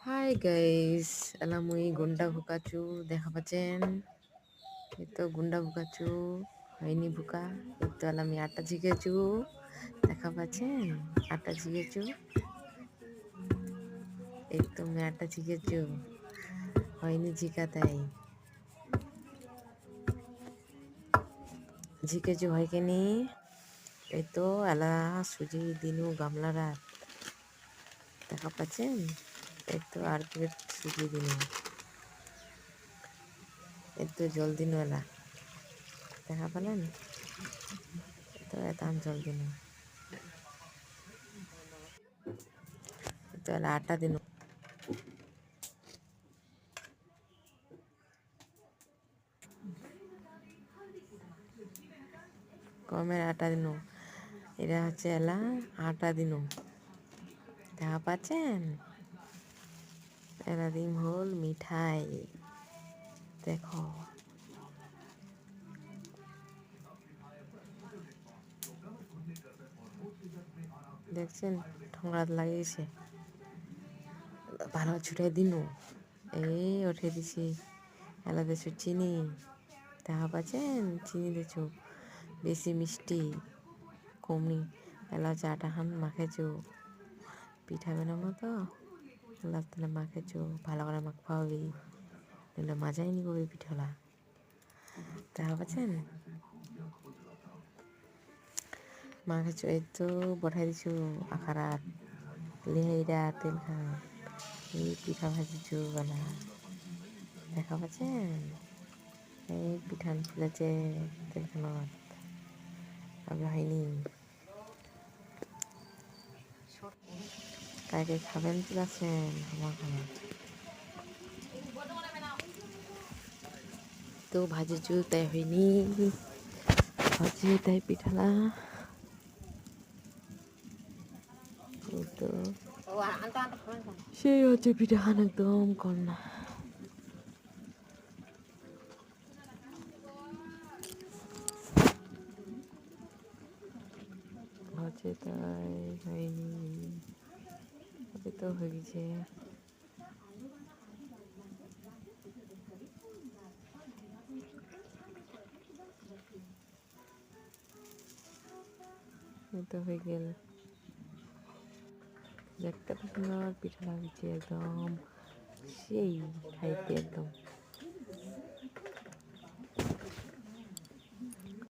Hi guys, এলা মুই গুন্ডা ভুকাচু দেখা পাচ্ছেন। এই তো গুন্ডা ভুকাচু হয়নি ভুকা। এই তো এলা আমি আটা ঝিকেছু দেখা পাচ্ছেন। আটা ঝিকেছু, এই তো আমি আটা ঝিকেছু হয়নি ঝিকা তাই ঝিকেছু হয় কেনি। এই তো এলা সুজি দিনু গামলা রাত দেখা পাচ্ছেন। এই তো আর প্লেট সুজি দিনু, এই তো জল দিনু এলা দেখা পেলেন। তো এত জল দিনু, তো এলা আটা দিনু, গমের আটা দিনু। এটা হচ্ছে এলা আটা দিনু দেখা পাচ্ছেন। এলা দিম হল মিঠাই, দেখো দেখছেন ঠোঙাত লাগিয়েছে। ভালো ছুটাই দিনু, এই উঠে দিছি। এলা দেছো চিনি দেখা পাচ্ছেন, চিনি দেছো বেশি মিষ্টি কমনি। এলা চাটা খান মাখেছো পিঠা বানাবো তো, এলা তাহলে মাখেছো ভালো করে মাখা হবে, নইলে মাজাই নি করবে পিঠালা দেখা পাচ্ছেন। মাখেছো এই তো বঠাই দিছো আখারাত লেহেরা তেল খান। এই পিঠা ভাজিছো বেলা দেখা পাচ্ছেন। এই পিঠান ফুলেছে তেলখানত আগে হয়নি। কাকে খাবেন তুলাছেন আমার খানা তো ভাজিছো তাই হয়নি, ভাজি তাই পিঠালা। তো সেই হচ্ছে পিঠা খান একদম কন্যা। হচ্ছে তাই হয়নি, তবে তো হয়ে গেছে। তো হয়ে গেল, দেখতে তো সুন্দর পিঠা লাগছে একদম সেই খাইতে একদম।